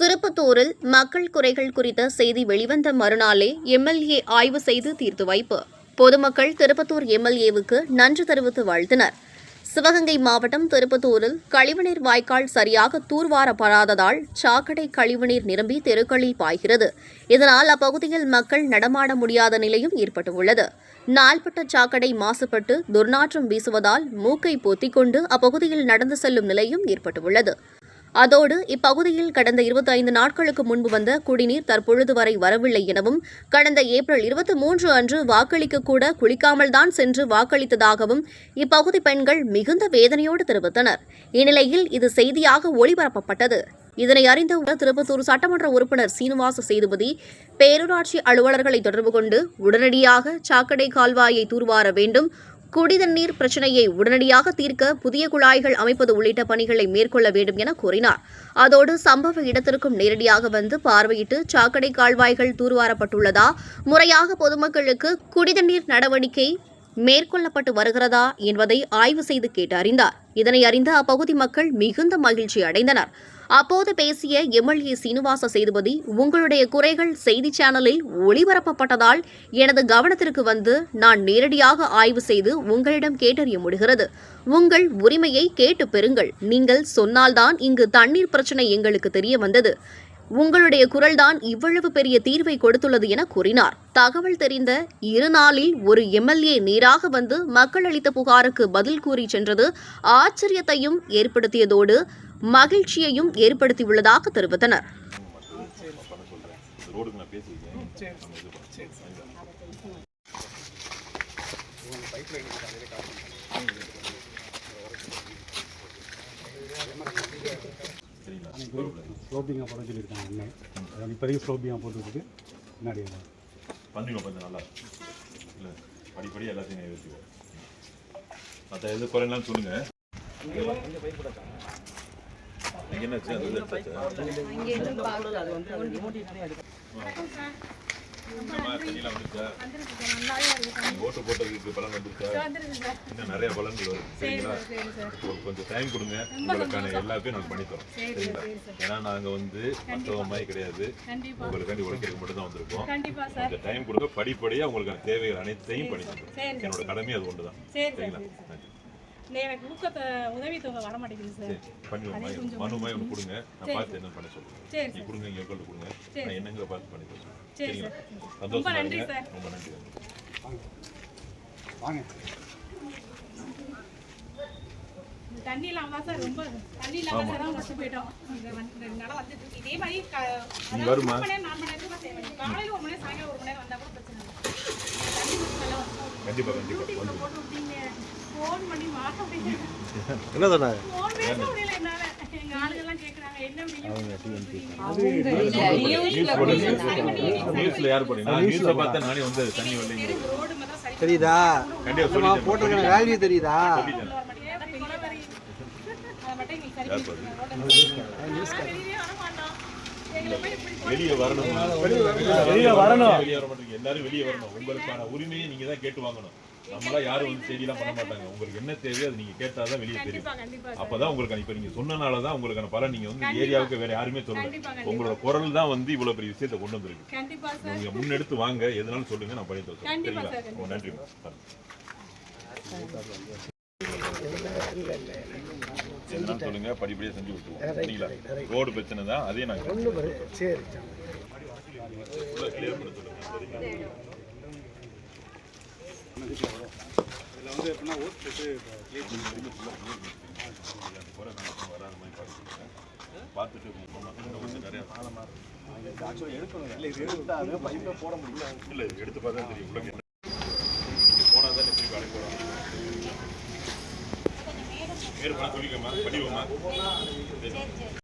திருப்பத்தூரில் மக்கள் குறைகள் குறித்த செய்தி வெளிவந்த மறுநாளே எம்எல்ஏ ஆய்வு செய்து தீர்த்து வைப்பு. பொதுமக்கள் திருப்பத்தூர் எம்எல்ஏவுக்கு நன்றி தெரிவித்து வாழ்த்தினர். சிவகங்கை மாவட்டம் திருப்பத்தூரில் கழிவுநீர் வாய்க்கால் சரியாக தூர்வாரப்படாததால் சாக்கடை கழிவுநீர் நிரம்பி தெருக்களில் பாய்கிறது. இதனால் அப்பகுதியில் மக்கள் நடமாட முடியாத நிலையும் ஏற்பட்டுள்ளது. நாள்பட்ட சாக்கடை மாசுபட்டு துர்நாற்றம் வீசுவதால் மூக்கை பொத்திக்கொண்டு அப்பகுதியில் நடந்து செல்லும் நிலையும் ஏற்பட்டுள்ளது. அதோடு இப்பகுதியில் கடந்த 25 நாட்களுக்கு முன்பு வந்த குடிநீர் தற்பொழுது வரை வரவில்லை எனவும், கடந்த ஏப்ரல் 23 அன்று வாக்களிக்க கூட குளிக்காமல் தான் சென்று வாக்களித்ததாகவும் இப்பகுதி பெண்கள் மிகுந்த வேதனையோடு தெரிவித்தனர். இந்நிலையில் இது செய்தியாக ஒளிபரப்பப்பட்டது. இதனை அறிந்த திருப்பத்தூர் சட்டமன்ற உறுப்பினர் சீனிவாச சேதுபதி பேரூராட்சி அலுவலர்களை தொடர்பு கொண்டு உடனடியாக சாக்கடை கால்வாயை தூர்வார வேண்டும், குடிதண்ணீர் பிரச்சினையை உடனடியாக தீர்க்க புதிய குழாய்கள் அமைப்பது உள்ளிட்ட பணிகளை மேற்கொள்ள வேண்டும் என கூறினார். அதோடு சம்பவ இடத்திற்கும் நேரடியாக வந்து பார்வையிட்டு சாக்கடை கால்வாய்கள் தூர்வாரப்பட்டுள்ளதா, முறையாக பொதுமக்களுக்கு குடிதண்ணீர் நடவடிக்கை மேற்கொள்ளப்பட்டு வருகிறதா என்பதை ஆய்வு செய்து கேட்டறிந்தார். இதனை அறிந்த அப்பகுதி மக்கள் மிகுந்த மகிழ்ச்சி அடைந்தனர். அப்போது பேசிய எம்எல்ஏ சீனிவாச சேதுபதி, உங்களுடைய குறைகள் செய்தி சேனலில் ஒளிபரப்பப்பட்டதால் எனது கவனத்திற்கு வந்து நான் நேரடியாக ஆய்வு செய்து உங்களிடம் கேட்டறிய முடிகிறது. உங்கள் உரிமையை கேட்டு பெறுங்கள். நீங்கள் சொன்னால்தான் இங்கு தண்ணீர் பிரச்சினை எங்களுக்கு தெரிய வந்தது. உங்களுடைய குரல்தான் இவ்வளவு பெரிய தீர்வை கொடுத்துள்ளது என கூறினார். தகவல் தெரிந்த 2 நாளில் ஒரு எம்எல்ஏ நேராக வந்து மக்கள் அளித்த புகாருக்கு பதில் கூறி சென்றது ஆச்சரியத்தையும் ஏற்படுத்தியதோடு மகிழ்ச்சியையும் ஏற்படுத்தியுள்ளதாக தெரிவித்தனர். ஸ்லோப்பிங்காக போட சொல்லியிருக்காங்க. என்ன இப்போதைக்கு ஸ்லோப்பிங்காக போட்டுக்கிட்டு முன்னாடி பண்ணிடுவோம். கொஞ்சம் நல்லா இல்லை படிப்படி எல்லாத்தையும் நிறைவேற்றிடுவோம். மற்ற எது குறையெல்லாம் சொல்லுங்கள். நீங்கள் என்ன தண்ணியெலாம் வந்துருச்சா? ஓட்டு போட்டதுக்கு பலன் வந்துருச்சா? இன்னும் நிறைய பலன்கள் வரும். சரிங்களா? கொஞ்சம் டைம் கொடுங்க, உங்களுக்கான எல்லாத்தையும் நாங்கள் பண்ணித்தரோம். சரிங்களா? ஏன்னா நாங்கள் மற்றவங்க மாதிரி கிடையாது, உங்களுக்காண்டி உழைக்கிறதுக்கு மட்டும் தான் வந்திருக்கோம். கொஞ்சம் டைம் கொடுங்க, படிப்படியாக உங்களுக்கான தேவைகள் அனைத்தையும் பண்ணி தரோம். என்னோட கடமை அது ஒன்று தான். சரிங்களா? எனக்கு ஊக்கத்தை உதவித்தொகை வர மாட்டேங்குது சார். பண்ணுவோம். மனுமாய் ஒன்று கொடுங்க, நான் பார்த்து என்ன பண்ண சொல்லுங்கள். நீ கொடுங்க, இங்கே எவ்வளோ கொடுங்க, நான் என்னங்கிற பார்த்து பண்ணி தரேன். சரிங்களா? ரொம்ப நன்றி சார். ரொம்ப நன்றி. வாங்க. தண்ணி இல்லாம சார் ரொம்ப தண்ணி இல்லாம சார் தான் கஷ்டம் போயிட்டோம். இதே மாதிரி வருமா? 4 மணி நேரத்துக்கு சேவை. காலையில் 1 மணி நேரம், சாயங்காலம் 1 மணி நேரம் வந்தால் கூட பிரச்சனை இல்லை. கண்டிப்பாக கண்டிப்பாக போட்டு விட்டீங்க. ஃபோன் பண்ணி மாற்ற முடியல. என்ன சொன்னாங்க? ஃபோன் பேச முடியல என்னால. எங்க ஆளுங்கெல்லாம் கேட்குறாங்க என்ன நியூஸ்ல யார் போறீங்க? நியூஸ்ல பார்த்தா நானே தண்ணி வரலைங்க. தெரியுதா? கண்டிப்பா போட்டிருக்க வேல்யூ தெரியுதா? வெளியே வரணும். எல்லாரும் வெளியே வரணும். உங்களுக்கான உரிமையை நீங்க தான் கேட்டு வாங்கணும். நம்மளா யாரும் செய்தியெல்லாம் பண்ண மாட்டாங்க. உங்களுக்கு என்ன தேவையோ அது நீங்க கேட்டாதான் வெளியே தெரியும். அப்பதான் உங்களுக்கு இப்ப நீங்க சொன்னனாலதான் உங்களுக்கான பலன் நீங்க ஏரியாவுக்கு வேற யாருமே சொல்லல. உங்களோட குரல் தான் இவ்வளவு பெரிய விஷயத்தை கொண்டு வந்திருக்கு. நீங்க முன்னெடுத்து வாங்க, எதனாலும் சொல்லுங்க, நான் பண்ணி தரேன். சரிங்களா? நன்றி. எதனாலும் சொல்லுங்க, படிப்படியா செஞ்சு விட்டுருவோம். சரிங்களா? ரோடு பிரச்சனை தான், அதே நாங்க கிளியர் பண்ண சொல்லுங்க. இதில் எப்படின்னா ஓட் போட்டு பார்த்துட்டு நிறைய ஆக்சுவலாக எடுக்கணும். இல்லை இது எடுத்தாங்க பைப்பை போட முடியல. இல்லை இது எடுத்து பார்த்தா தெரியும். உள்ள போனால் தான் திருப்பி அடைக்க போகிறோம். மேற்பட சொல்லிக்கோமா, படிவோமா?